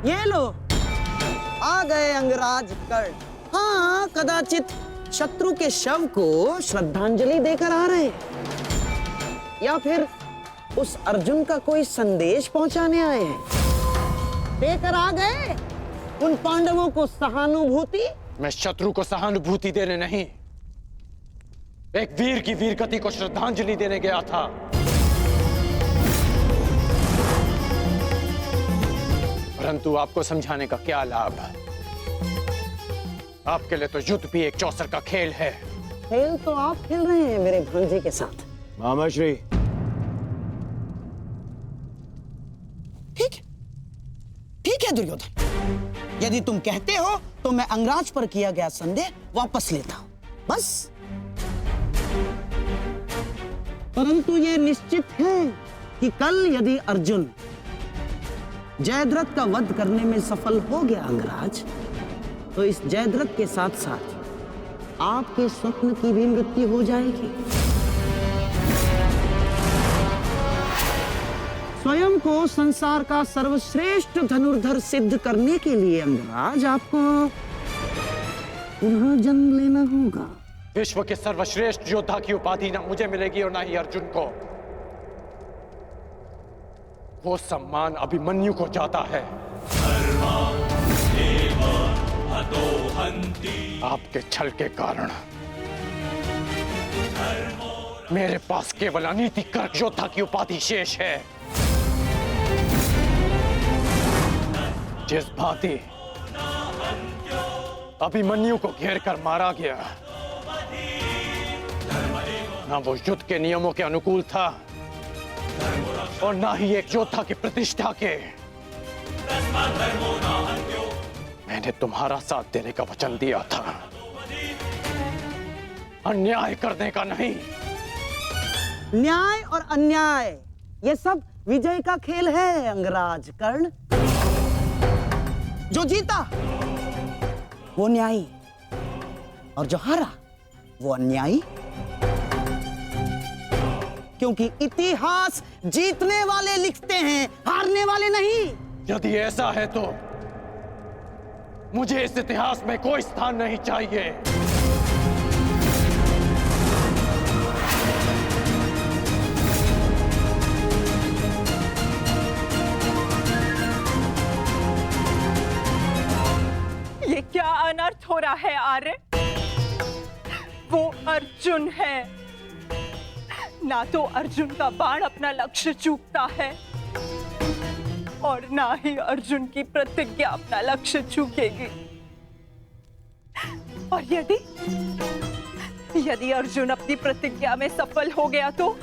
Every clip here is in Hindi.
ये लो, आ गए अंगराज कर्ण। हाँ, कदाचित शत्रु के शव को श्रद्धांजलि देकर आ रहे, या फिर उस अर्जुन का कोई संदेश पहुंचाने आए हैं। देकर आ गए उन पांडवों को सहानुभूति। मैं शत्रु को सहानुभूति देने नहीं, एक वीर की वीरगति को श्रद्धांजलि देने गया था। परंतु आपको समझाने का क्या लाभ? आपके लिए तो युद्ध भी एक चौसर का खेल है। खेल तो आप खेल रहे हैं मेरे भांजे के साथ। मामाश्री, ठीक है दुर्योधन, यदि तुम कहते हो तो मैं अंगराज पर किया गया संदेह वापस लेता हूं, बस। परंतु यह निश्चित है कि कल यदि अर्जुन जयद्रथ का वध करने में सफल हो गया अंगराज, तो इस जयद्रथ के साथ साथ आपके स्वप्न की भी मृत्यु हो जाएगी। स्वयं को संसार का सर्वश्रेष्ठ धनुर्धर सिद्ध करने के लिए अंगराज आपको पुनः जन्म लेना होगा। विश्व के सर्वश्रेष्ठ योद्धा की उपाधि ना मुझे मिलेगी और ना ही अर्जुन को। वो सम्मान अभिमन्यु को जाता है। आपके छल के कारण मेरे पास केवल अनीतिकर योद्धा की उपाधि शेष है। जिस भांति अभिमन्यु को घेर कर मारा गया, ना वो युद्ध के नियमों के अनुकूल था और ना ही एक योद्धा की प्रतिष्ठा के। मैंने तुम्हारा साथ देने का वचन दिया था, अन्याय करने का नहीं। न्याय और अन्याय ये सब विजय का खेल है अंगराज कर्ण। जो जीता वो न्यायी और जो हारा वो अन्यायी। क्योंकि इतिहास जीतने वाले लिखते हैं, हारने वाले नहीं। यदि ऐसा है तो मुझे इस इतिहास में कोई स्थान नहीं चाहिए। ये क्या अनर्थ हो रहा है आर्य? वो अर्जुन है, ना तो अर्जुन का बाण अपना लक्ष्य चूकता है और ना ही अर्जुन की प्रतिज्ञा अपना लक्ष्य चूकेगी। और यदि अर्जुन अपनी प्रतिज्ञा में सफल हो गया तो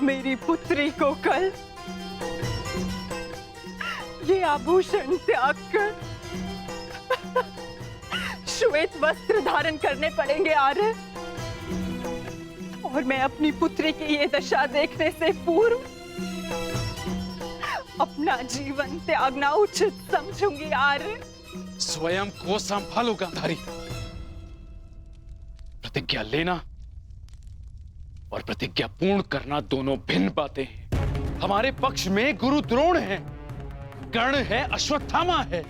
मेरी पुत्री को कल ये आभूषण त्याग कर श्वेत वस्त्र धारण करने पड़ेंगे आर्य। और मैं अपनी पुत्री की ये दशा देखने से पूर्व अपना जीवन त्यागना उचित समझूंगी आर्य। स्वयं को संभालो गांधारी। प्रतिज्ञा लेना और प्रतिज्ञा पूर्ण करना दोनों भिन्न बातें हैं। हमारे पक्ष में गुरु द्रोण है, कर्ण है, अश्वत्थामा है,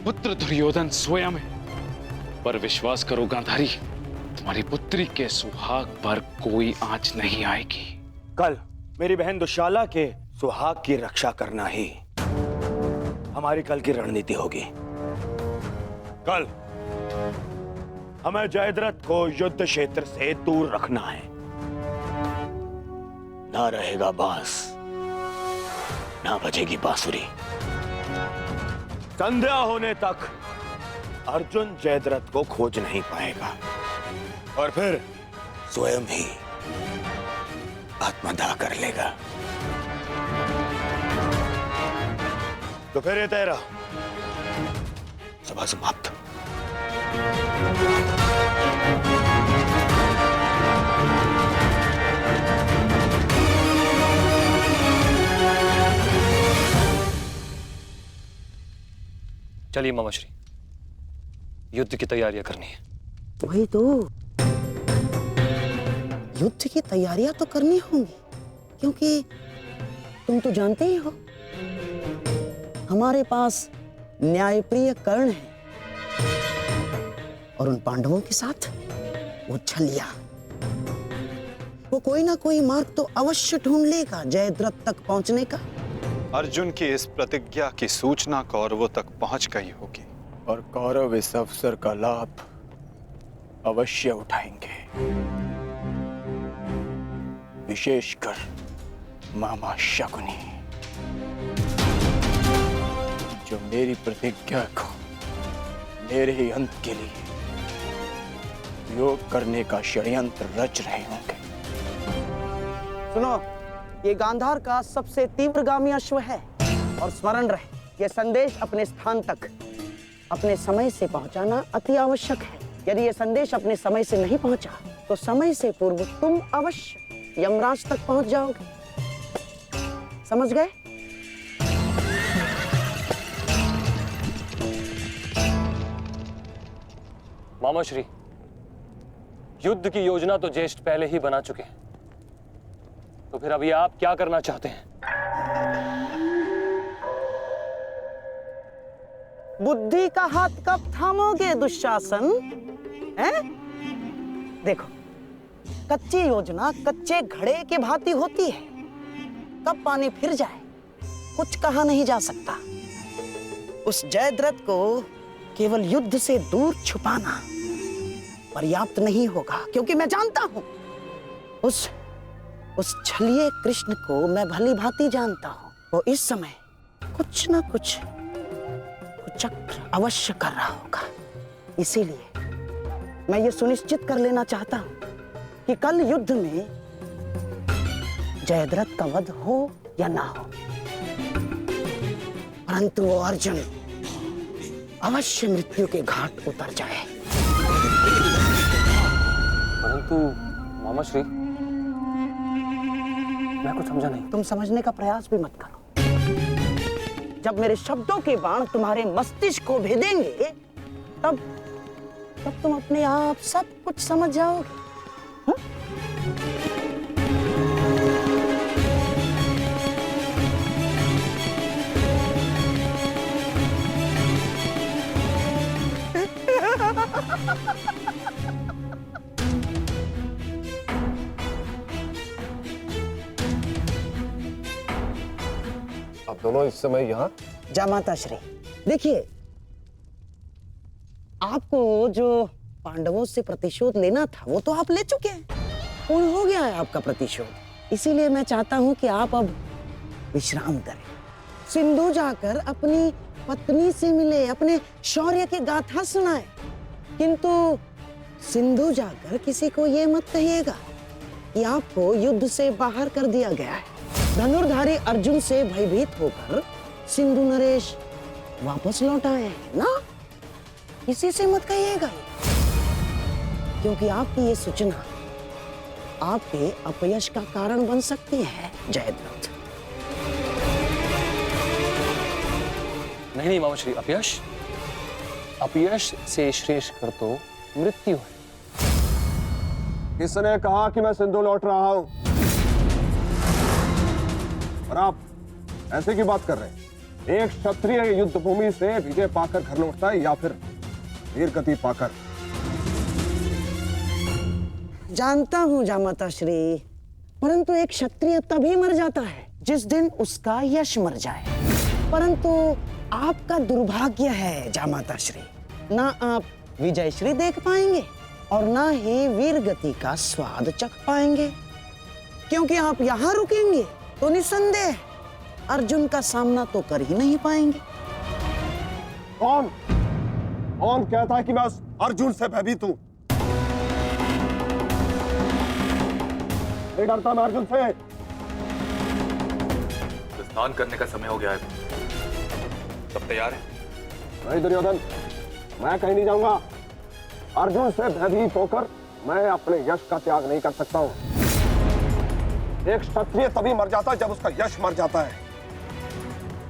पुत्र दुर्योधन स्वयं है। पर विश्वास करो गांधारी, तुम्हारी पुत्री के सुहाग पर कोई आंच नहीं आएगी। कल मेरी बहन दुशाला के सुहाग की रक्षा करना ही हमारी कल की रणनीति होगी। कल हमें जयद्रथ को युद्ध क्षेत्र से दूर रखना है। ना रहेगा बांस, ना बजेगी बांसुरी। संध्या होने तक अर्जुन जयद्रथ को खोज नहीं पाएगा और फिर स्वयं ही आत्मदाह कर लेगा। तो फिर ये तेरा सभा समाप्त। चलिए मामाश्री, युद्ध की तैयारियां करनी है। वही तो, युद्ध की तैयारियां तो करनी होंगी, क्योंकि तुम तो जानते ही हो हमारे पास न्यायप्रिय कर्ण है और उन पांडवों के साथ वो छलिया। वो कोई ना कोई मार्ग तो अवश्य ढूंढ लेगा जयद्रथ तक पहुंचने का। अर्जुन की इस प्रतिज्ञा की सूचना कौरवों तक पहुंच गई होगी और कौरव इस अवसर का लाभ अवश्य उठाएंगे, विशेषकर मामा शकुनी, जो मेरी प्रतिज्ञा को मेरे ही अंत के लिए योग करने का षड्यंत्र रच रहे होंगे। सुनो, ये गांधार का सबसे तीव्रगामी अश्व है और स्मरण रहे, ये संदेश अपने स्थान तक अपने समय से पहुंचाना अति आवश्यक है। यदि ये संदेश अपने समय से नहीं पहुंचा तो समय से पूर्व तुम अवश्य यमराज तक पहुंच जाओगे। समझ गए? मामा श्री, युद्ध की योजना तो ज्येष्ठ पहले ही बना चुके हैं, तो फिर अभी आप क्या करना चाहते हैं? बुद्धि का हाथ कब थामोगे दुशासन? हैं? देखो, कच्ची योजना कच्चे घड़े के भांति होती है, कब पानी फिर जाए कुछ कहा नहीं जा सकता। उस जयद्रथ को केवल युद्ध से दूर छुपाना पर्याप्त नहीं होगा, क्योंकि मैं जानता हूं उस छलिए कृष्ण को मैं भली भांति जानता हूं। वो इस समय कुछ ना कुछ कुचक्र अवश्य कर रहा होगा। इसीलिए मैं ये सुनिश्चित कर लेना चाहता हूं कि कल युद्ध में जयद्रथ का वध हो या ना हो, परंतु वो अर्जुन अवश्य मृत्यु के घाट उतर जाए। परंतु मामा श्री, मैं कुछ समझा नहीं। तुम समझने का प्रयास भी मत करो। जब मेरे शब्दों के बाण तुम्हारे मस्तिष्क को भेदेंगे तब तुम अपने आप सब कुछ समझ जाओगे। आप दोनों इस समय यहाँ? जामाता श्री, देखिए, आपको जो पांडवों से प्रतिशोध लेना था वो तो आप ले चुके हैं, पूर्ण हो गया है आपका प्रतिशोध। इसीलिए मैं चाहता हूं कि आप अब विश्राम करें, सिंधु जाकर अपनी पत्नी से मिले, अपने शौर्य की गाथा सुनाए। किंतु सिंधु जाकर किसी को ये मत कहिएगा कि आपको युद्ध से बाहर कर दिया गया है। धनुर्धारी अर्जुन से भयभीत होकर सिंधु नरेश वापस लौट आए हैं ना, किसी से मत कहिएगा, क्योंकि आपकी ये सूचना आपके अपयश का कारण बन सकती है जयद्रथ। नहीं मामा श्री, अपयश से श्रेष्ठ कर तो मृत्यु है। किसने कहा कि मैं सिंधु लौट रहा हूं? और आप ऐसे की बात कर रहे हैं? एक क्षत्रिय युद्ध भूमि से विजय पाकर घर लौटता है या फिर वीर गति पाकर? जानता हूं जामाता श्री, परंतु एक क्षत्रिय तभी मर जाता है जिस दिन उसका यश मर जाए। परंतु आपका दुर्भाग्य है जामाता श्री, ना आप विजय श्री देख पाएंगे और ना ही वीर गति का स्वाद चख पाएंगे, क्योंकि आप यहां रुकेंगे तो निसंदेह अर्जुन का सामना तो कर ही नहीं पाएंगे। कौन कहता है कि मैं उस अर्जुन से भयभीत हूं? नहीं डरता मैं अर्जुन से। स्नान करने का समय हो गया है, सब तैयार है? नहीं दुर्योधन, मैं कहीं नहीं जाऊंगा। अर्जुन से भयभीत होकर मैं अपने यश का त्याग नहीं कर सकता हूं। एक क्षत्रिय तभी मर जाता है जब उसका यश मर जाता है।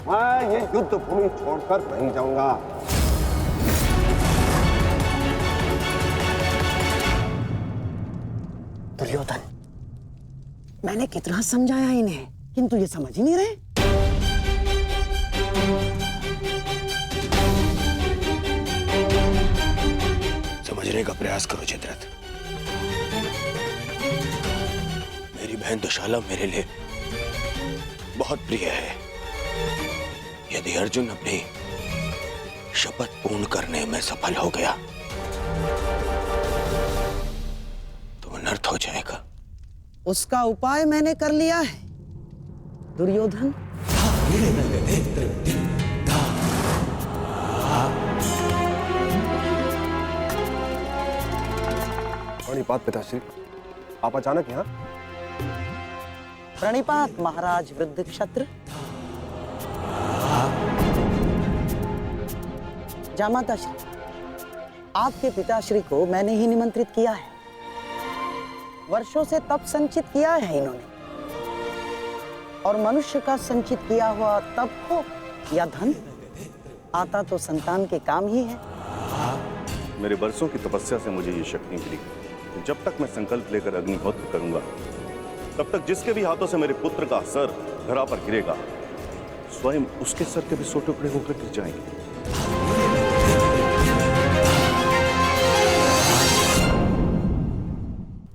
मैं ये युद्ध भूमि छोड़कर नहीं जाऊंगा। दुर्योधन, मैंने कितना समझाया इन्हें, किंतु ये समझ ही नहीं रहे। बस करो जयद्रथ। मेरी बहन दुशाला मेरे लिए बहुत प्रिय है। यदि अर्जुन अपनी शपथ पूर्ण करने में सफल हो गया तो अनर्थ हो जाएगा। उसका उपाय मैंने कर लिया है दुर्योधन। प्रणिपात पिताश्री, आप अचानक यहाँ? प्रणिपात महाराज वृद्ध क्षत्र। जामाता श्री, आपके पिताश्री को मैंने ही निमंत्रित किया है। वर्षों से तप संचित किया है इन्होंने, और मनुष्य का संचित किया हुआ तप हो या धन, आता तो संतान के काम ही है। मेरे वर्षों की तपस्या से मुझे ये शक्ति मिली कि जब तक मैं संकल्प लेकर अग्निहोत्र करूंगा तब तक जिसके भी हाथों से मेरे पुत्र का सर धरा पर गिरेगा स्वयं उसके सर के भी 100 टुकड़े होकर गिर जाएंगे।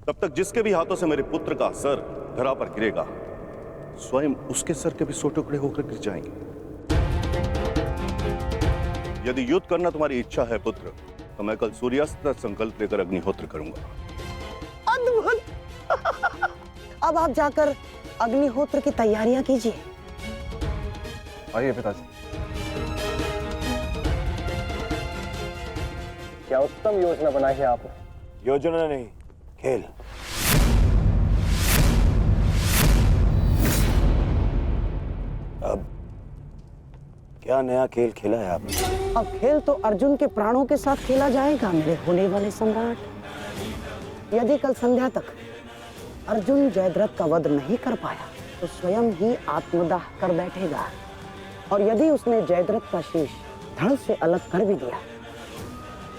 तब तक जिसके भी हाथों से मेरे पुत्र का सर धरा पर गिरेगा स्वयं उसके सर के भी 100 टुकड़े होकर गिर जाएंगे। यदि युद्ध करना तुम्हारी इच्छा है पुत्र, तो मैं कल सूर्यास्त तक संकल्प लेकर अग्निहोत्र करूंगा। अद्भुत। अब आप जाकर अग्निहोत्र की तैयारियां कीजिए। आइए पिताजी। क्या उत्तम योजना बनाई है आपने। योजना नहीं, खेल। अब क्या नया खेल खेला है आपने? अब खेल तो अर्जुन के प्राणों के साथ खेला जाएगा मेरे होने वाले सम्राट। यदि कल संध्या तक अर्जुन जयद्रथ का वध नहीं कर पाया तो स्वयं ही आत्मदाह कर बैठेगा, और यदि उसने जयद्रथ का शीश धड़ से अलग कर भी दिया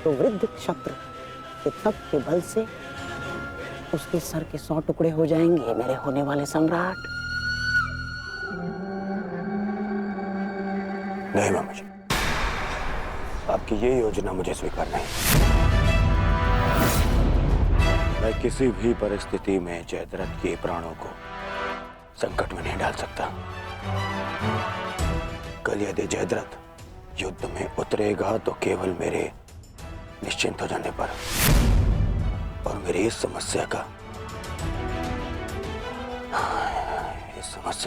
तो वृद्ध क्षत्र के तप के बल से उसके सर के 100 टुकड़े हो जाएंगे मेरे होने वाले सम्राट। नहीं मामा जी, आपकी ये योजना मुझे स्वीकार नहीं। मैं किसी भी परिस्थिति में जयद्रथ के प्राणों को संकट में नहीं डाल सकता। कल यदि जयद्रथ युद्ध में उतरेगा तो केवल मेरे निश्चिंत हो जाने पर, और मेरी इस समस्या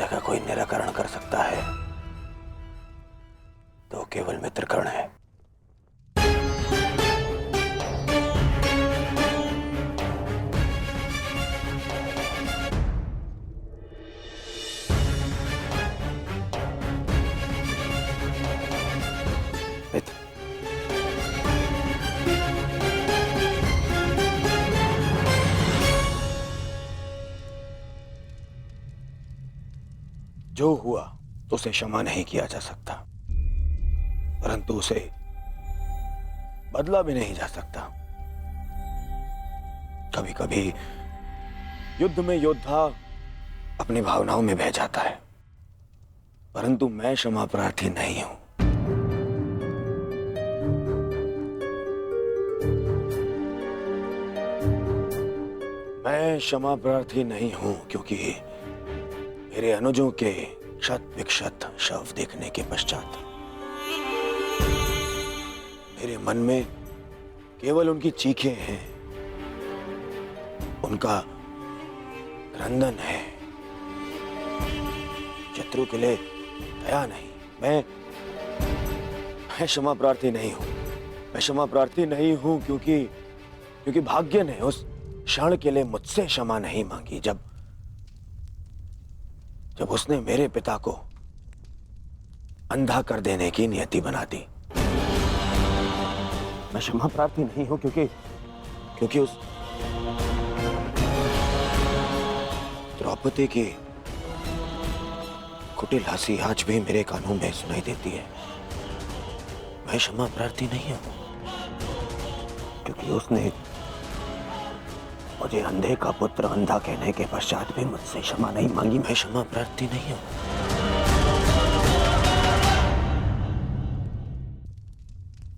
का कोई निराकरण कर सकता है तो केवल मित्रकर्ण है। मित्र, जो हुआ उसे क्षमा नहीं किया जा सकता, परंतु उसे बदला भी नहीं जा सकता। कभी कभी युद्ध में योद्धा अपनी भावनाओं में बह जाता है, परंतु मैं क्षमा प्रार्थी नहीं हूं। मैं क्षमा प्रार्थी नहीं हूं क्योंकि मेरे अनुजों के क्षत विक्षत शव देखने के पश्चात मेरे मन में केवल उनकी चीखें हैं, उनका क्रंदन है। शत्रु के लिए दया नहीं। मैं क्षमा प्रार्थी नहीं हूं। मैं क्षमा प्रार्थी नहीं हूं क्योंकि भाग्य ने उस क्षण के लिए मुझसे क्षमा नहीं मांगी जब उसने मेरे पिता को अंधा कर देने की नियति बना दी। मैं क्षमा प्रार्थी नहीं हूं क्योंकि उस द्रौपदी की कुटिल हंसी आज भी मेरे कानों में सुनाई देती है। मैं क्षमा प्रार्थी नहीं हूं क्योंकि उसने मुझे अंधे का पुत्र अंधा कहने के पश्चात भी मुझसे क्षमा नहीं मांगी। मैं क्षमा प्रार्थी नहीं हूं।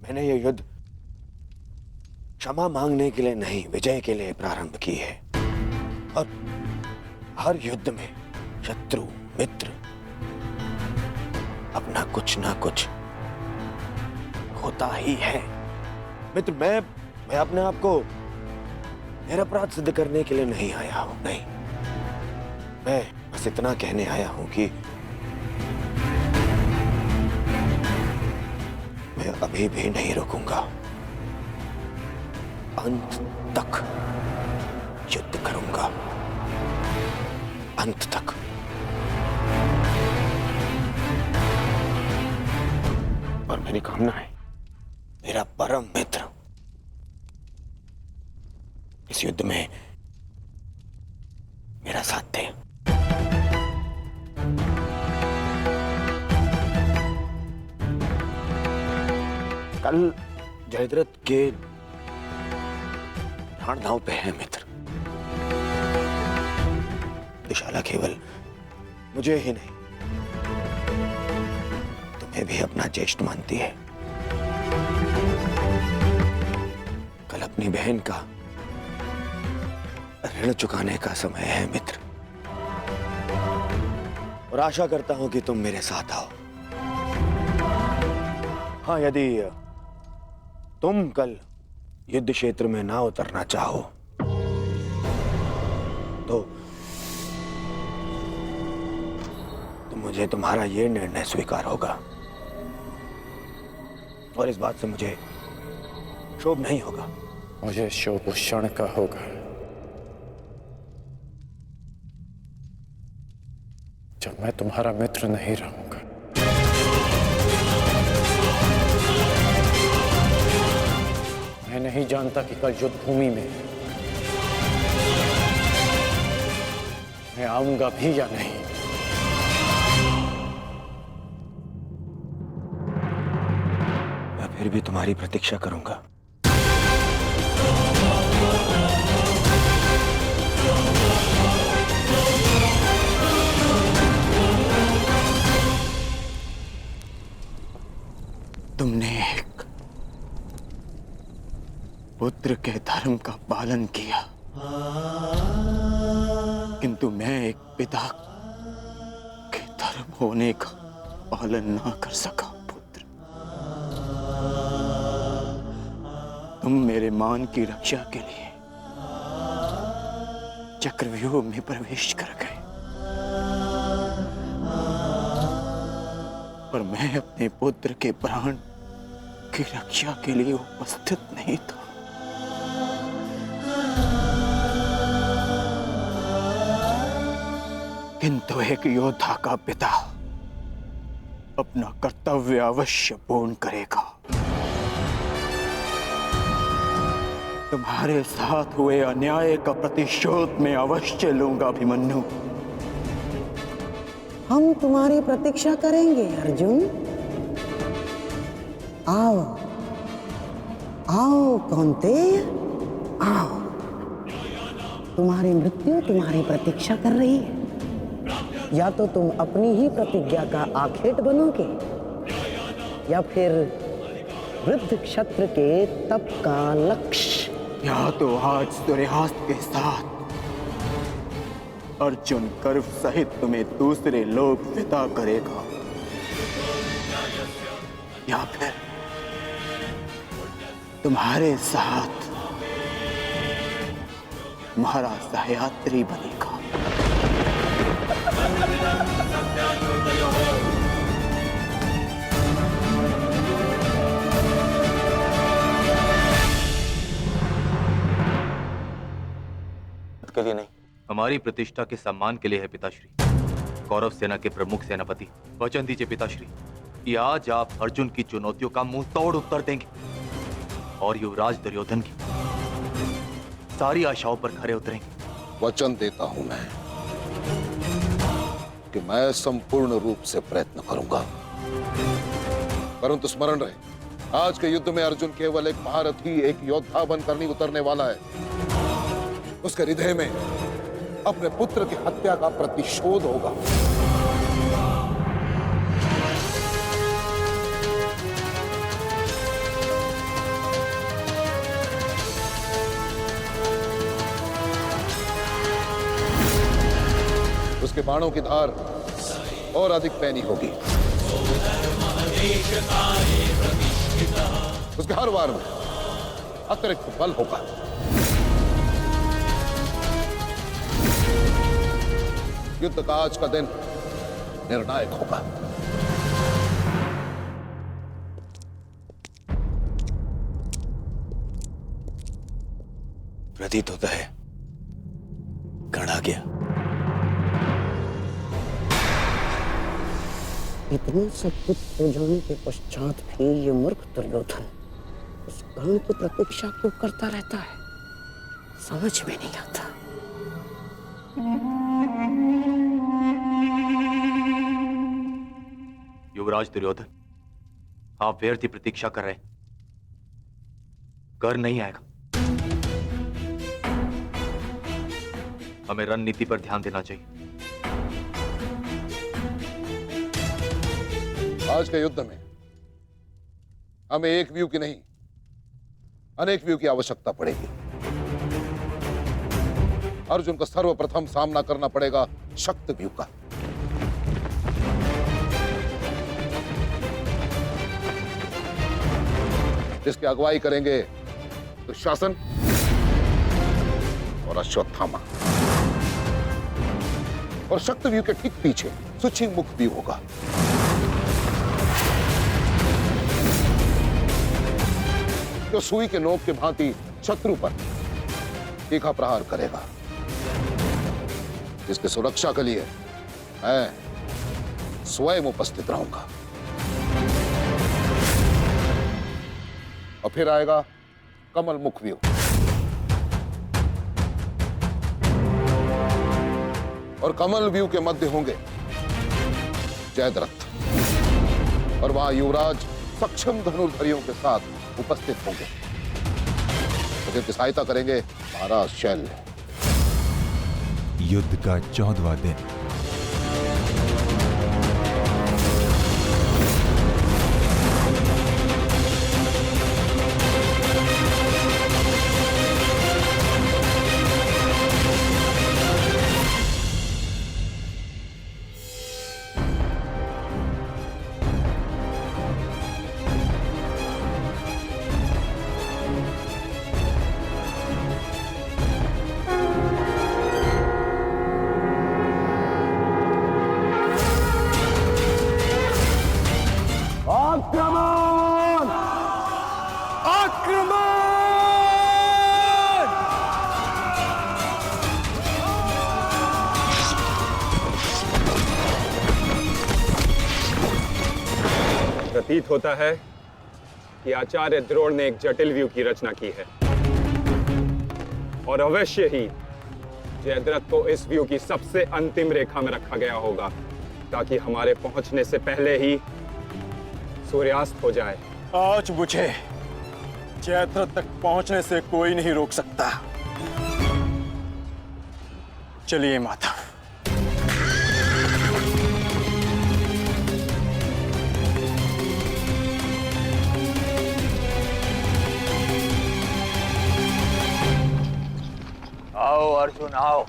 मैंने ये युद्ध क्षमा मांगने के लिए नहीं, विजय के लिए प्रारंभ की है। और हर युद्ध में शत्रु मित्र अपना कुछ ना कुछ होता ही है। मित्र, मैं अपने आप को निरपराध सिद्ध करने के लिए नहीं आया हूं, नहीं। मैं बस इतना कहने आया हूं कि मैं अभी भी नहीं रुकूंगा। अंत तक युद्ध करूंगा, अंत तक। और मेरी कामना है मेरा परम मित्र इस युद्ध में मेरा साथ दे। कल जयद्रथ के प्राण दांव पे है मित्र। दुशाला केवल मुझे ही नहीं, तुम्हें भी अपना ज्येष्ठ मानती है। कल अपनी बहन का ऋण चुकाने का समय है मित्र, और आशा करता हूं कि तुम मेरे साथ आओ। हाँ, यदि तुम कल युद्ध क्षेत्र में ना उतरना चाहो तो मुझे तुम्हारा यह निर्णय स्वीकार होगा, और इस बात से मुझे शोभ नहीं होगा। मुझे शोभ उस क्षण का होगा जब मैं तुम्हारा मित्र नहीं रहूंगा। मैं नहीं जानता कि कल युद्ध भूमि में मैं आऊंगा भी या नहीं। मैं फिर भी तुम्हारी प्रतीक्षा करूंगा। तुमने एक पुत्र के धर्म का पालन किया, किंतु मैं एक पिता के धर्म होने का पालन ना कर सका। पुत्र, तुम मेरे मान की रक्षा के लिए चक्रव्यूह में प्रवेश कर गए, पर मैं अपने पुत्र के प्राण की रक्षा के लिए उपस्थित नहीं था। किंतु एक योद्धा का पिता अपना कर्तव्य अवश्य पूर्ण करेगा। तुम्हारे साथ हुए अन्याय का प्रतिशोध मैं अवश्य लूंगा अभिमन्यु। हम तुम्हारी प्रतीक्षा करेंगे अर्जुन। आओ आओ कौन्तेय, आओ। तुम्हारी मृत्यु तुम्हारी प्रतीक्षा कर रही है। या तो तुम अपनी ही प्रतिज्ञा का आखेट बनोगे, या फिर वृद्ध क्षत्र के तप का लक्ष्य। या तो आज सूर्यास्त के साथ अर्जुन गर्व सहित तुम्हें दूसरे लोक विदा करेगा, या फिर तुम्हारे साथ तुम्हारा सहयात्री बनेगा। के लिए नहीं, हमारी प्रतिष्ठा के सम्मान के लिए है पिताश्री। कौरव सेना के प्रमुख सेनापति, वचन दीजिए पिताश्री कि आज आप अर्जुन की चुनौतियों का मुंह तोड़ उत्तर देंगे और युवराज दुर्योधन की सारी आशाओं पर खरे उतरेंगे। वचन देता हूं मैं कि मैं संपूर्ण रूप से प्रयत्न करूंगा, परंतु स्मरण रहे, आज के युद्ध में अर्जुन केवल एक महारथी, एक योद्धा बनकर नहीं उतरने वाला है। उसके हृदय में अपने पुत्र की हत्या का प्रतिशोध होगा। उसके बाणों की धार और अधिक पैनी होगी। उसके हर वार में अतिरिक्त बल होगा। युद्ध का आज का दिन निर्णायक होगा। प्रतीत होता है गण आ गया। इतना सब कुछ हो जाने के पश्चात भी ये मूर्ख दुर्योधन उस गण की प्रतीक्षा क्यों करता रहता है, समझ में नहीं आता। युवराज दुर्योधन, आप व्यर्थ की प्रतीक्षा कर रहे हैं। कर नहीं आएगा। हमें रणनीति पर ध्यान देना चाहिए। आज के युद्ध में हमें एक व्यू की नहीं, अनेक व्यू की आवश्यकता पड़ेगी। अर्जुन को सर्वप्रथम सामना करना पड़ेगा शक्ति व्यू का। जिसकी अगुवाई करेंगे दुशासन और अश्वत्थामा। और शक्ति व्यू के ठीक पीछे सुचिंग मुख व्यू होगा। जो सुई के नोक के भांति शत्रु पर तीखा प्रहार करेगा। जिसकी सुरक्षा के लिए मैं स्वयं उपस्थित रहूंगा। और फिर आएगा कमल मुख व्यू। और कमल व्यू के मध्य होंगे जयद्रथ। और वहां युवराज सक्षम धनुर्धरियों के साथ उपस्थित होंगे, तो जिनकी सहायता करेंगे महाराज शैल्य। युद्ध का 14वां दिन। प्रतीत होता है कि आचार्य द्रोण ने एक जटिल व्यू की रचना की है और अवश्य ही जयद्रथ को इस व्यू की सबसे अंतिम रेखा में रखा गया होगा, ताकि हमारे पहुंचने से पहले ही सूर्यास्त हो जाए। आज मुझे जयद्रथ तक पहुंचने से कोई नहीं रोक सकता। चलिए माता। आओ अर्जुन आओ।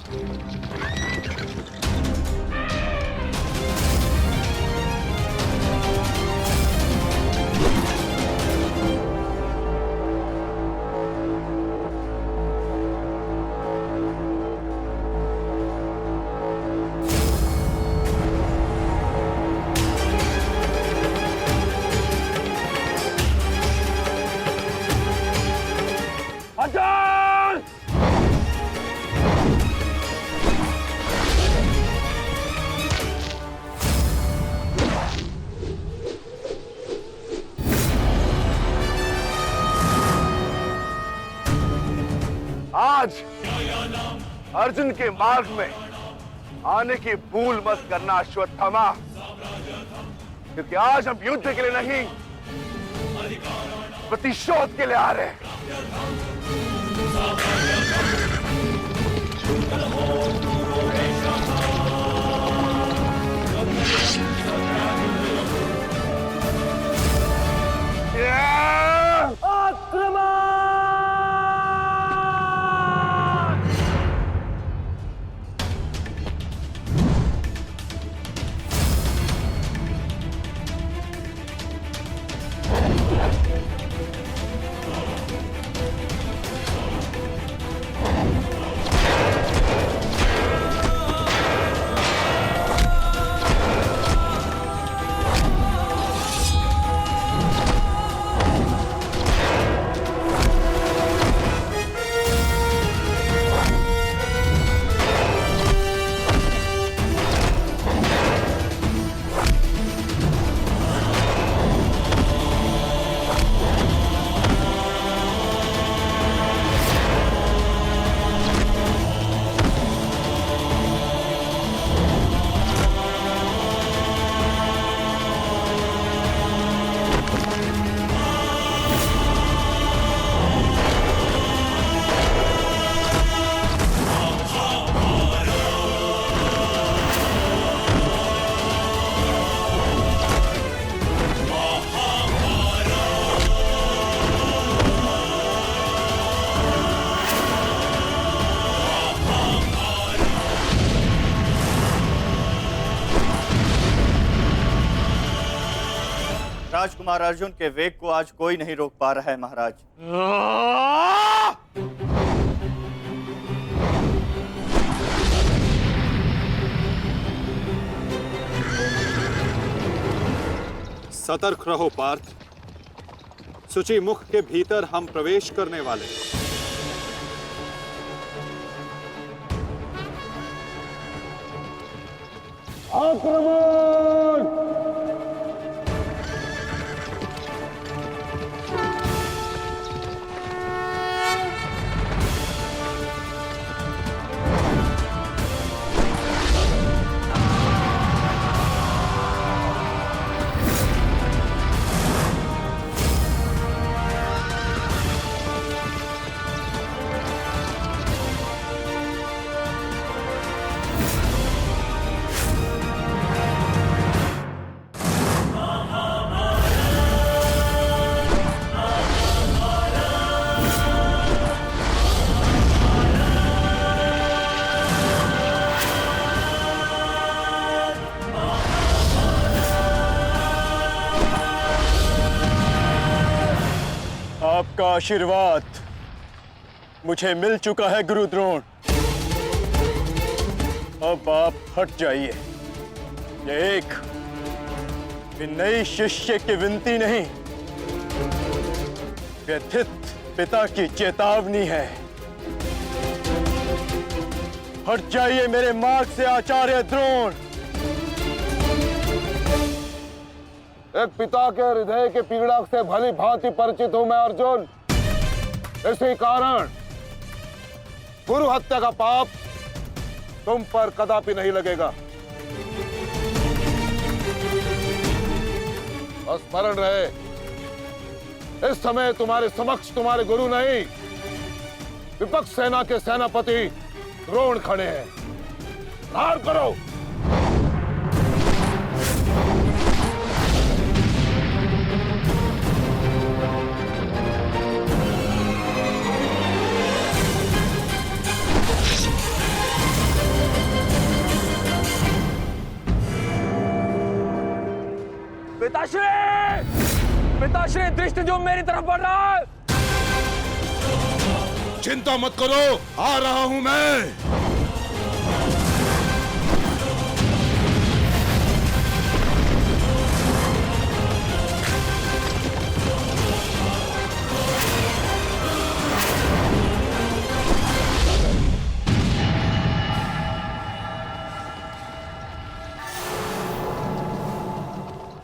आज अर्जुन के मार्ग में आने की भूल मत करना अश्वत्थामा, क्योंकि आज हम युद्ध के लिए नहीं, प्रतिशोध के लिए आ रहे हैं। राजकुमार अर्जुन के वेग को आज कोई नहीं रोक पा रहा है महाराज। सतर्क रहो पार्थ, सूची मुख के भीतर हम प्रवेश करने वाले हैं। आक्रमण! आपका आशीर्वाद मुझे मिल चुका है गुरु द्रोण। अब आप हट जाइए। ये एक नई शिष्य की विनती नहीं, व्यथित पिता की चेतावनी है। हट जाइए मेरे मार्ग से आचार्य द्रोण। एक पिता के हृदय के पीड़ा से भली भांति परिचित हूं मैं अर्जुन। इसी कारण गुरु हत्या का पाप तुम पर कदापि नहीं लगेगा। स्मरण रहे, इस समय तुम्हारे समक्ष तुम्हारे गुरु नहीं, विपक्ष सेना के सेनापति द्रोण खड़े हैं। धार करो। पिताश्री दृष्टि जो मेरी तरफ बढ़ रहा है। चिंता मत करो, आ रहा हूं मैं।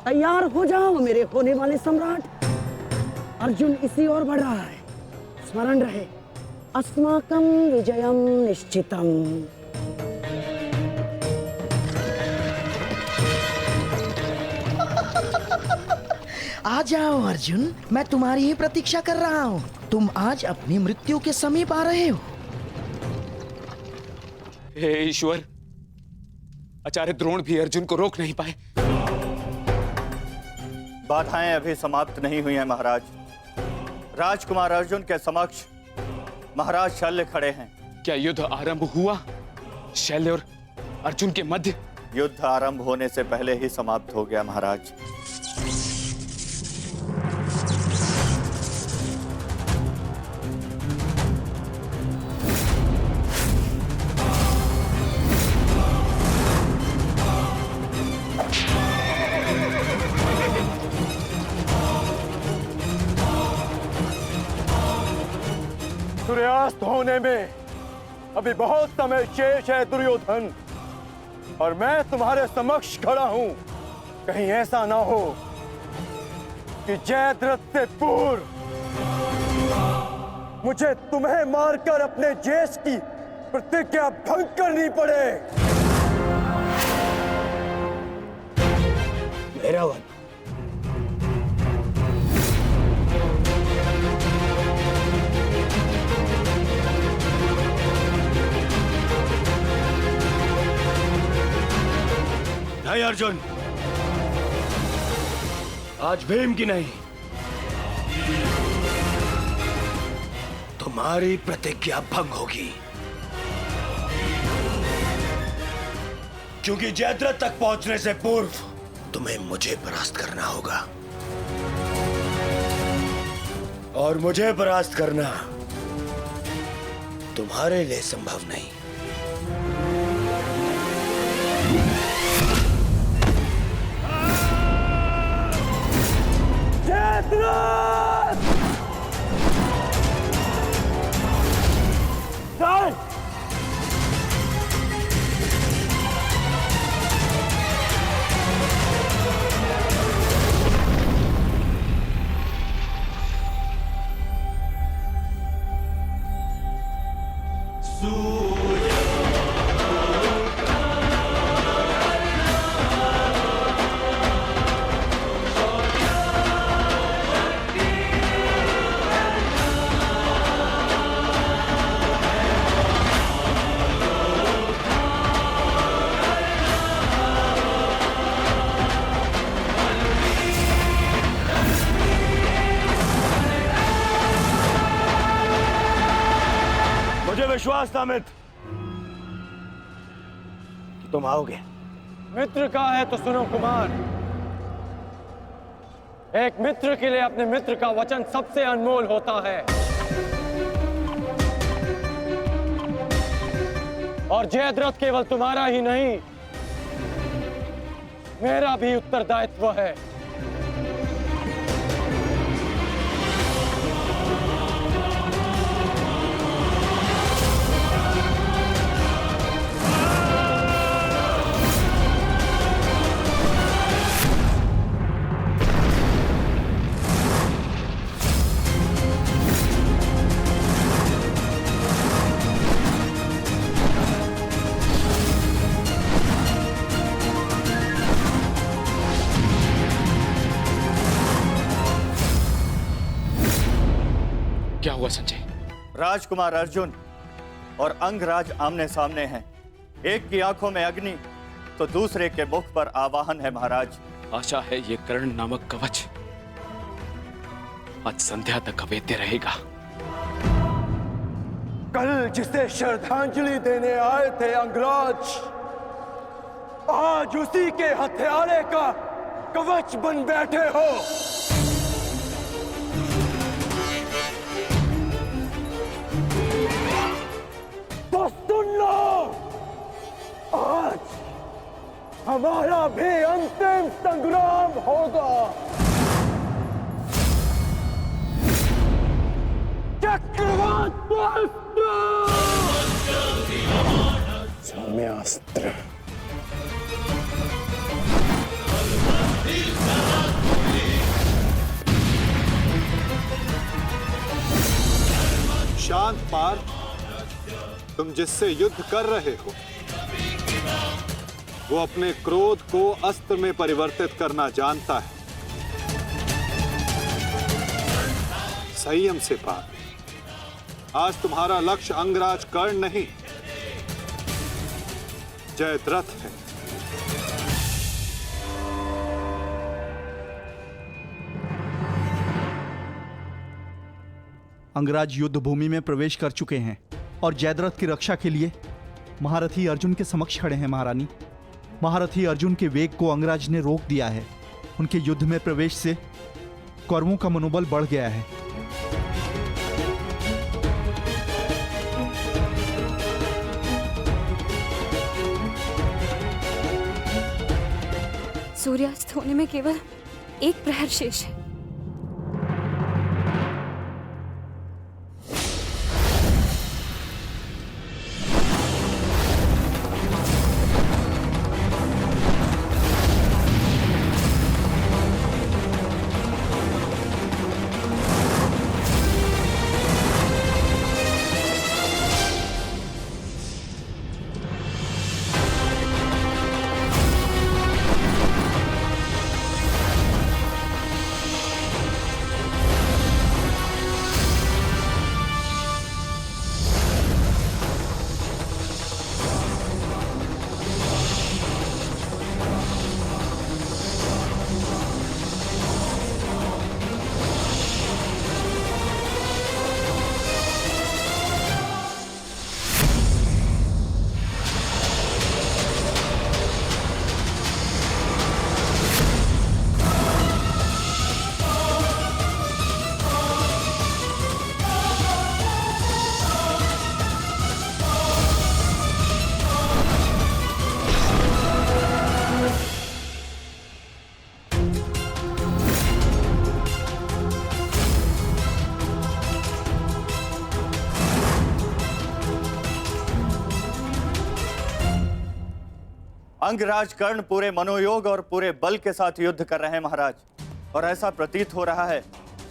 तैयार हो जाओ मेरे होने वाले सम्राट। अर्जुन इसी ओर बढ़ रहा है। स्मरण रहे, अस्माकं विजयम निश्चितम। आ जाओ अर्जुन, मैं तुम्हारी ही प्रतीक्षा कर रहा हूँ। तुम आज अपनी मृत्यु के समीप आ रहे हो। हे ईश्वर, आचार्य द्रोण भी अर्जुन को रोक नहीं पाए। बाधाएं अभी समाप्त नहीं हुई हैं महाराज। राजकुमार अर्जुन के समक्ष महाराज शल्य खड़े हैं। क्या युद्ध आरंभ हुआ? शल्य और अर्जुन के मध्य युद्ध आरंभ होने से पहले ही समाप्त हो गया महाराज। सूर्यास्त होने में अभी बहुत समय शेष है दुर्योधन, और मैं तुम्हारे समक्ष खड़ा हूं। कहीं ऐसा ना हो कि जयद्रथ से पूर्व मुझे तुम्हें मारकर अपने ज्येष्ठ की प्रतिज्ञा भंग करनी पड़े। मेरा वन नहीं अर्जुन, आज भीम की नहीं, तुम्हारी प्रतिज्ञा भंग होगी, क्योंकि जयद्रथ तक पहुंचने से पूर्व तुम्हें मुझे परास्त करना होगा। और मुझे परास्त करना तुम्हारे लिए संभव नहीं। मुझे विश्वास था मित्र कि तुम आओगे। मित्र का है तो सुनो कुमार, एक मित्र के लिए अपने मित्र का वचन सबसे अनमोल होता है। और जयद्रथ केवल तुम्हारा ही नहीं, मेरा भी उत्तरदायित्व है। क्या हुआ संजय? राजकुमार अर्जुन और अंगराज आमने सामने हैं। एक की आंखों में अग्नि तो दूसरे के मुख पर आवाहन है महाराज। आशा है ये कर्ण नामक कवच आज संध्या तक अवेद्य रहेगा। कल जिसे श्रद्धांजलि देने आए थे अंगराज, आज उसी के हत्यारे का कवच बन बैठे हो। तो सुन लो, आज हमारा भी अंतिम संग्राम होगा। चक्रवात सौम्यास्त्र। शांत पार्थ, तुम जिससे युद्ध कर रहे हो वो अपने क्रोध को अस्त्र में परिवर्तित करना जानता है। संयम से पार्थ, आज तुम्हारा लक्ष्य अंगराज कर्ण नहीं, जयद्रथ है। अंगराज युद्ध भूमि में प्रवेश कर चुके हैं और जयद्रथ की रक्षा के लिए महारथी अर्जुन के समक्ष खड़े हैं। महारानी, महारथी अर्जुन के वेग को अंगराज ने रोक दिया है। उनके युद्ध में प्रवेश से कौरवों का मनोबल बढ़ गया है। सूर्यास्त होने में केवल एक प्रहर शेष है। अंगराज कर्ण पूरे मनोयोग और पूरे बल के साथ युद्ध कर रहे हैं महाराज, और ऐसा प्रतीत हो रहा है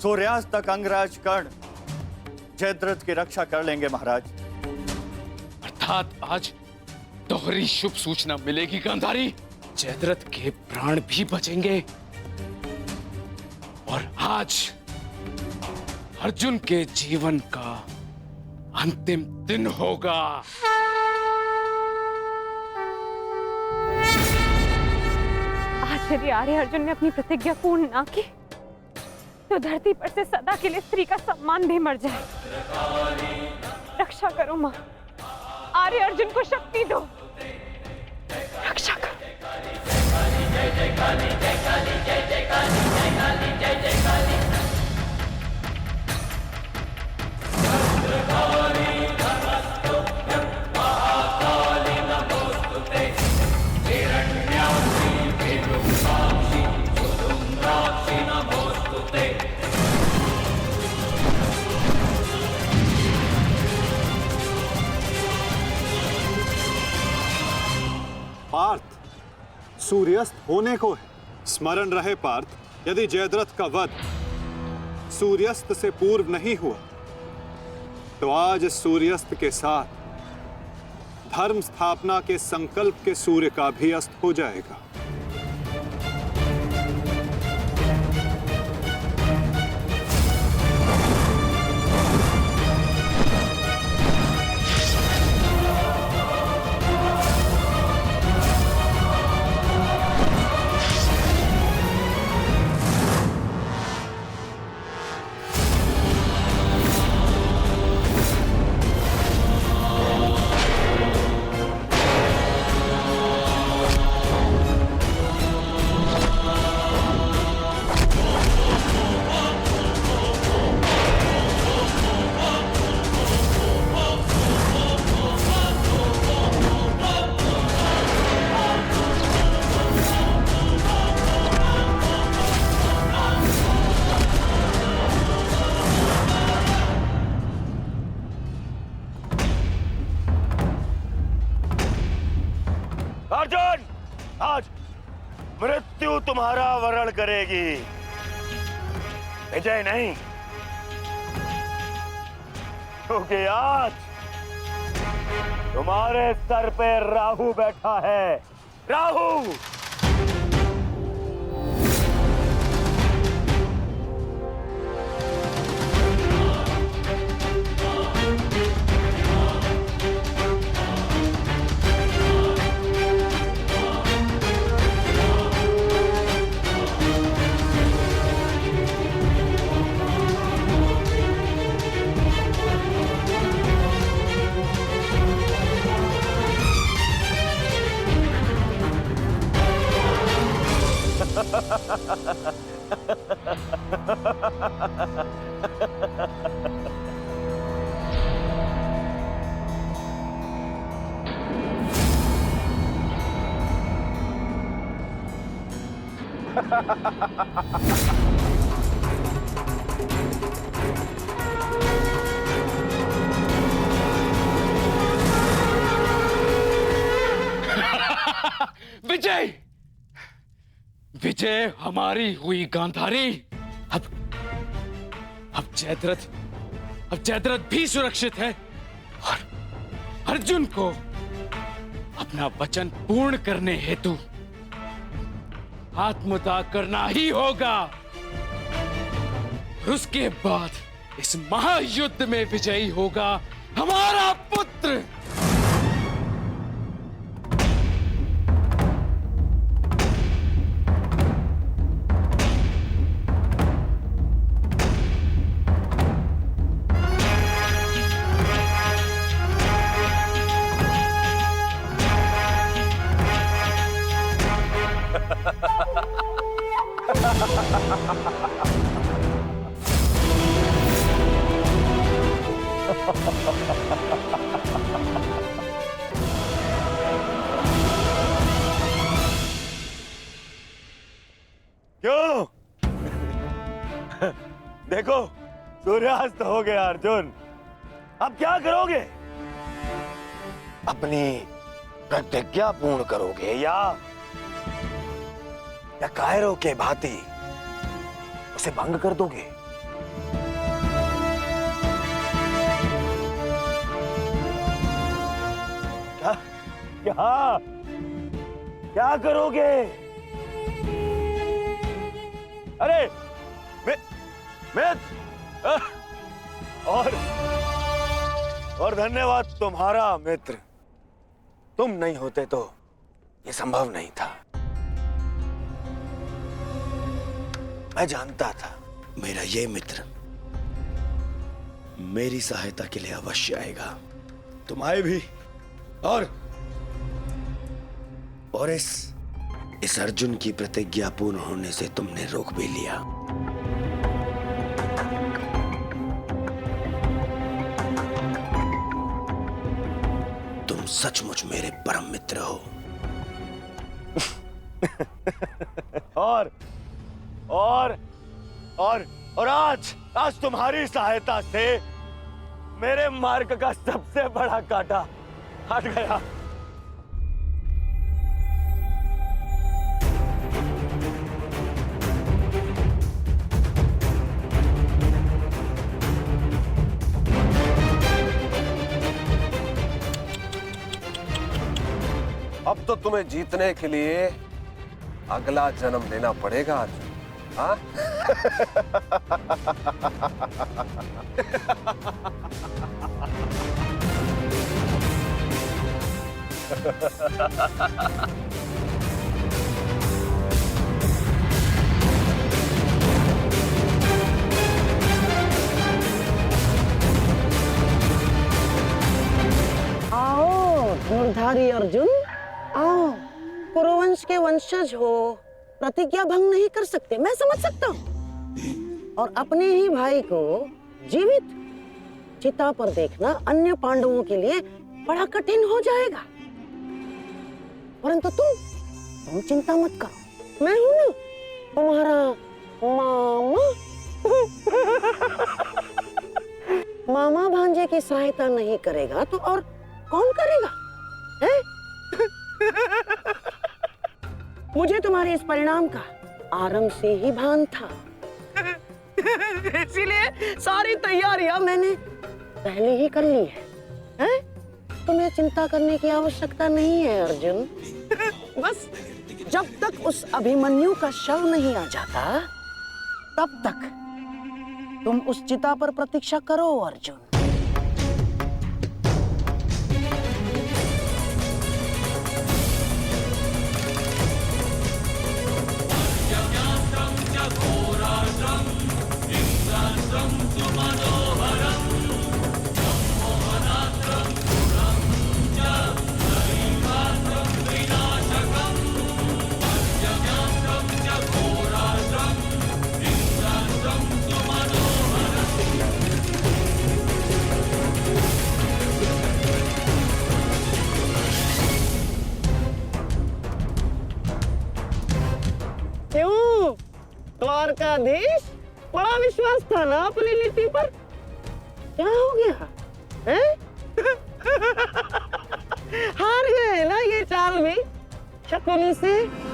सूर्यास्त तक अंगराज कर्ण जयद्रथ की रक्षा कर लेंगे महाराज। अर्थात आज दोहरी शुभ सूचना मिलेगी गांधारी, जयद्रथ के प्राण भी बचेंगे और आज अर्जुन के जीवन का अंतिम दिन होगा। आज यदि आर्य अर्जुन ने अपनी प्रतिज्ञा पूर्ण ना की तो धरती पर से सदा के लिए स्त्री का सम्मान भी मर जाए। रक्षा करो मां, आर्य अर्जुन को शक्ति दो, रक्षा करो। पार्थ, सूर्यास्त होने को है। स्मरण रहे पार्थ, यदि जयद्रथ का वध सूर्यास्त से पूर्व नहीं हुआ तो आज सूर्यास्त के साथ धर्म स्थापना के संकल्प के सूर्य का भी अस्त हो जाएगा। अर्जुन, आज मृत्यु तुम्हारा वरण करेगी, विजय नहीं। क्योंकि आज तुम्हारे सर पे राहु बैठा है। राहु विजय, विजय हमारी हुई गांधारी। अब जयद्रथ भी सुरक्षित है और अर्जुन को अपना वचन पूर्ण करने हेतु आत्मदाह करना ही होगा। और उसके बाद इस महायुद्ध में विजयी होगा हमारा पुत्र। क्यों? देखो, सूर्यास्त हो गया अर्जुन। अब क्या करोगे? अपनी प्रतिज्ञा पूर्ण करोगे या कायरों के भांति उसे भंग कर दोगे? क्या क्या क्या करोगे? अरे मित्र, और धन्यवाद तुम्हारा मित्र। तुम नहीं होते तो ये संभव नहीं था। मैं जानता था मेरा ये मित्र मेरी सहायता के लिए अवश्य आएगा। तुम आए भी और इस अर्जुन की प्रतिज्ञा पूर्ण होने से तुमने रोक भी लिया। तुम सचमुच मेरे परम मित्र हो। और आज तुम्हारी सहायता से मेरे मार्ग का सबसे बड़ा कांटा हट गया। अब तो तुम्हें जीतने के लिए अगला जन्म लेना पड़ेगा अर्जुन। हाँ? आओ धनुर्धारी अर्जुन, आओ। कुरुवंश के वंशज हो, प्रतिज्ञा भंग नहीं कर सकते, मैं समझ सकता हूँ। और अपने ही भाई को जीवित चिता पर देखना अन्य पांडवों के लिए बड़ा कठिन हो जाएगा। परंतु तुम चिंता मत करो, मैं हूं ना तुम्हारा मामा। मामा भांजे की सहायता नहीं करेगा तो और कौन करेगा? है? मुझे तुम्हारे इस परिणाम का आरंभ से ही भान था। इसीलिए सारी तैयारियां मैंने पहले ही कर ली है? तुम्हें चिंता करने की आवश्यकता नहीं है अर्जुन। बस जब तक उस अभिमन्यु का शव नहीं आ जाता तब तक तुम उस चिता पर प्रतीक्षा करो अर्जुन। द्वारकाधीश, बड़ा विश्वास था ना अपनी नीति पर? क्या हो गया? हैं? हार गए ना ये चाल भी शकुनी से?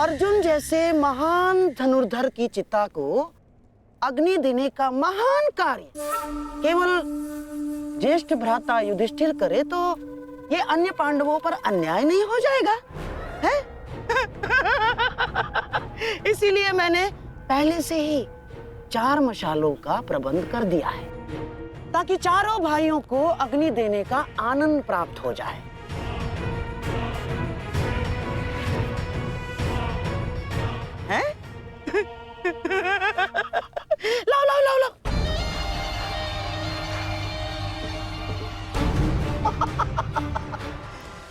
अर्जुन जैसे महान धनुर्धर की चिता को अग्नि देने का महान कार्य केवल ज्येष्ठ भ्राता युधिष्ठिर करे तो ये अन्य पांडवों पर अन्याय नहीं हो जाएगा? है? इसीलिए मैंने पहले से ही 4 मशालों का प्रबंध कर दिया है ताकि चारों भाइयों को अग्नि देने का आनंद प्राप्त हो जाए। हैं? लाओ लाओ लाओ लाओ।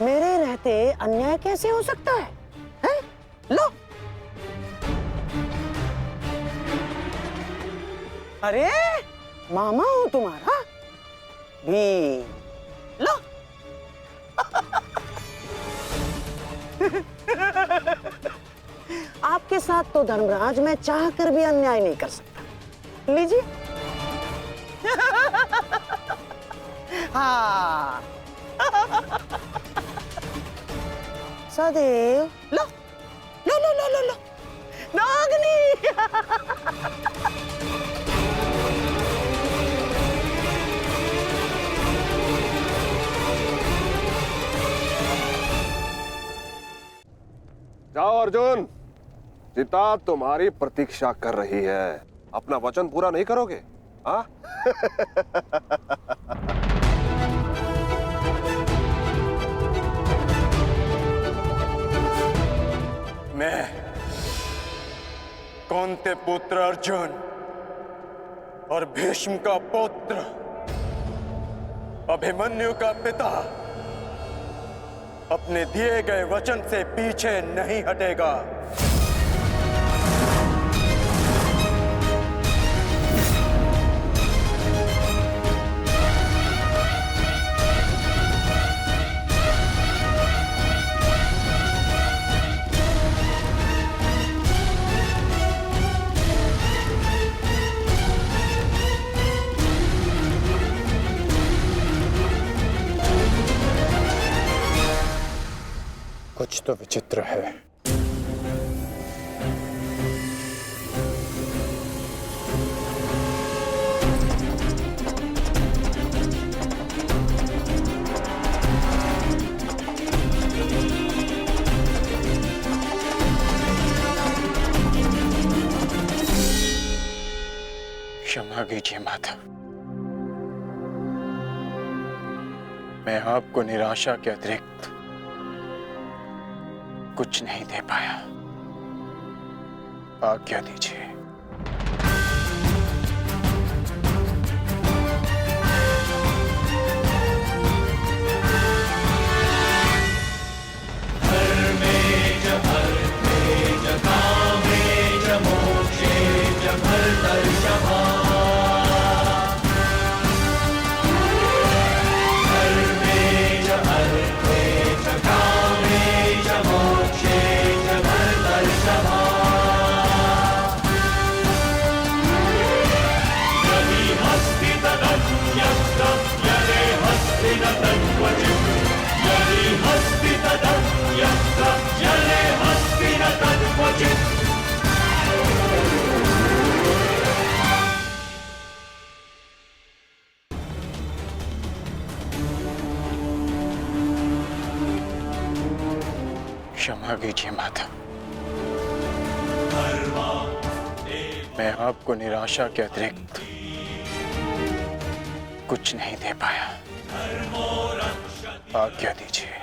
मेरे रहते अन्याय कैसे हो सकता है? हैं? लो। अरे मामा हूं तुम्हारा भी, लो। आपके साथ तो धर्मराज मैं चाह कर भी अन्याय नहीं कर सकता। लीजिए। हाँ। सदैव लो लो लो लो लो लो नागनी। जाओ अर्जुन, सीता तुम्हारी प्रतीक्षा कर रही है। अपना वचन पूरा नहीं करोगे? हाँ? मैं कौंते पुत्र अर्जुन और भीष्म का पुत्र, अभिमन्यु का पिता, अपने दिए गए वचन से पीछे नहीं हटेगा। कुछ तो विचित्र है। क्षमा कीजिए माता, मैं आपको निराशा के अतिरिक्त कुछ नहीं दे पाया। आज्ञा दीजिए। क्षमा कीजिए माता, मैं आपको निराशा के अतिरिक्त कुछ नहीं दे पाया। आज्ञा दीजिए।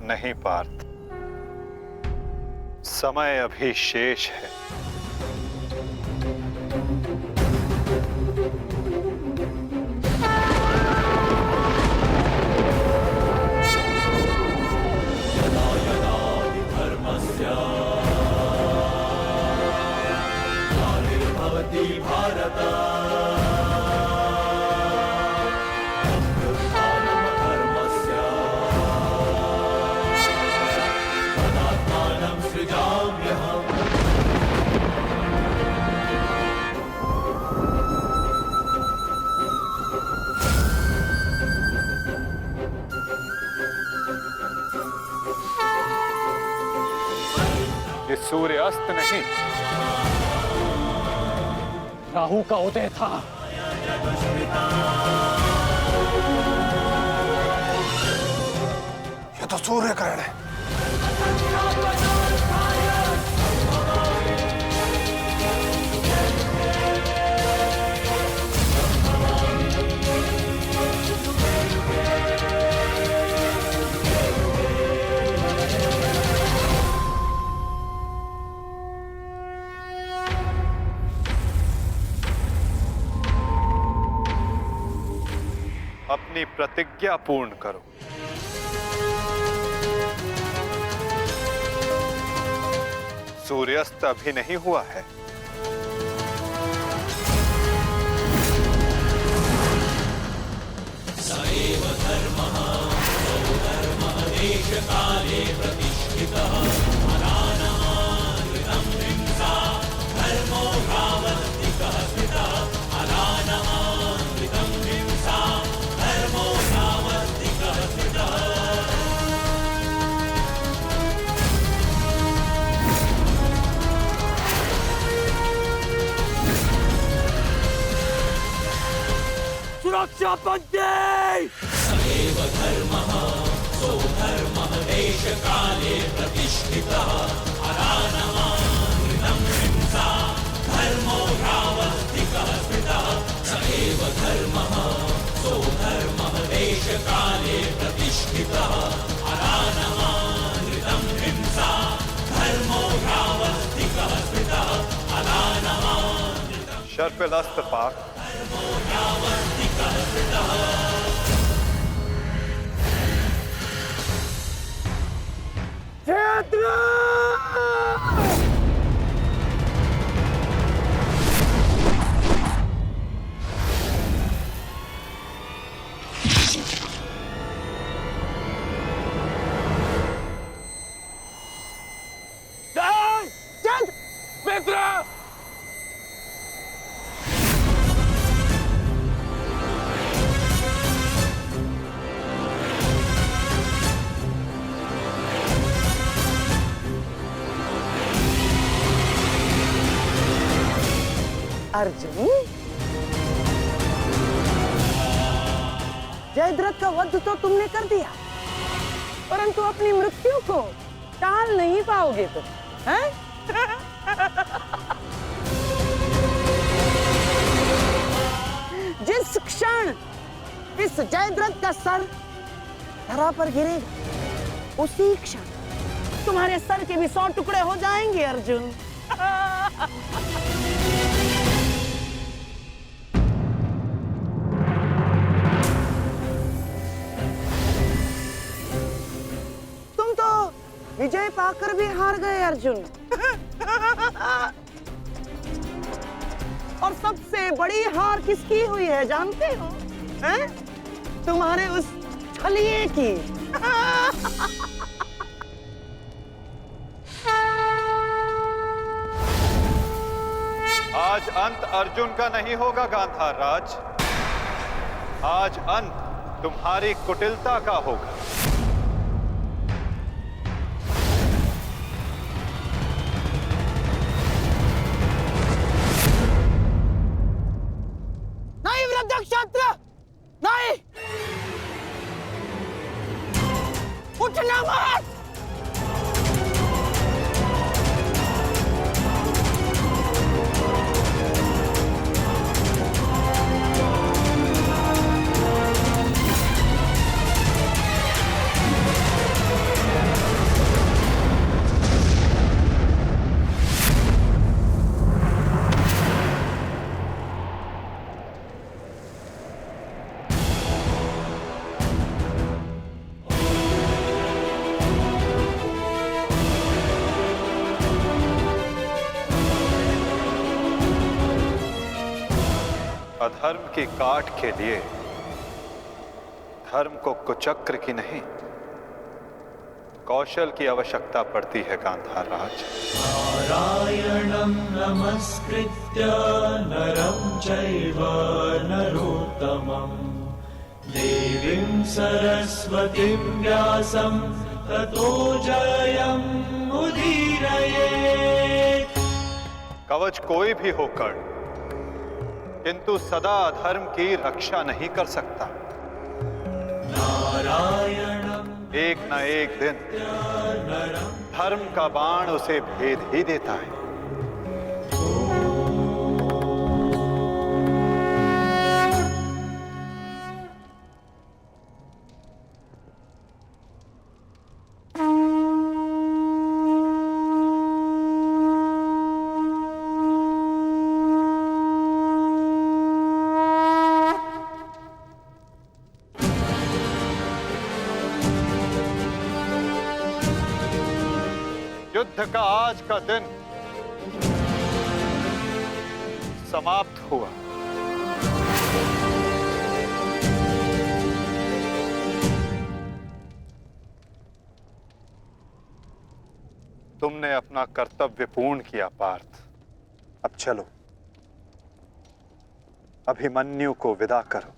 नहीं पार्थ, समय अभी शेष है। सूर्यास्त नहीं, राहु का उदय था। ये तो सूर्य ग्रहण है। अपनी प्रतिज्ञा पूर्ण करो। सूर्यास्त अभी नहीं हुआ है। सएव धर्मः सौधर्मः देशकाले प्रतिष्ठितः अनानमानृतं हिंसा धर्मो यावत्तिकः स्थितः अनानमानृतं हिंसा धर्मो यावत्तिकः स्थितः। सुरक्षा पंथी सएव धर्मः सौधर्मः देशकाले प्रतिष्ठितः अनानमानृतं हिंसा धर्मो यावत्तिकः स्थितः। सएव धर्मः सौधर्मः देशकाले प्रतिष्ठितः अनानमानृतं हिंसा धर्मो यावत्तिकः स्थितः अनानमानृतं। शर्पिलास्त्र पाक। मित्र अर्जुन, जयद्रथ का वध तो तुमने कर दिया, परंतु अपनी मृत्यु को टाल नहीं पाओगे तुम, हैं? जिस क्षण इस जयद्रथ का सर धरा पर गिरेगा, उसी क्षण तुम्हारे सर के भी 100 टुकड़े हो जाएंगे अर्जुन। तुम तो विजय पाकर भी हार गए अर्जुन। और सबसे बड़ी हार किसकी हुई है जानते हो? हैं? तुम्हारे उस छलिए की। आज अंत अर्जुन का नहीं होगा गांधार राज, आज अंत तुम्हारी कुटिलता का होगा। नहीं वृद्धक्षत्र, नहीं, उठना मत। अधर्म की काट के लिए धर्म को कुचक्र की नहीं, कौशल की आवश्यकता पड़ती है गांधार राज। नारायणं नमस्कृत्य नरं चैव नरोत्तमं देवीं सरस्वतीं व्यासं ततो जयं उदीरये। कवच कोई भी होकर, किंतु सदा अधर्म की रक्षा नहीं कर सकता। एक न एक दिन धर्म का बाण उसे भेद ही देता है। युद्ध का आज का दिन समाप्त हुआ। तुमने अपना कर्तव्य पूर्ण किया पार्थ। अब चलो, अभिमन्यु को विदा करो।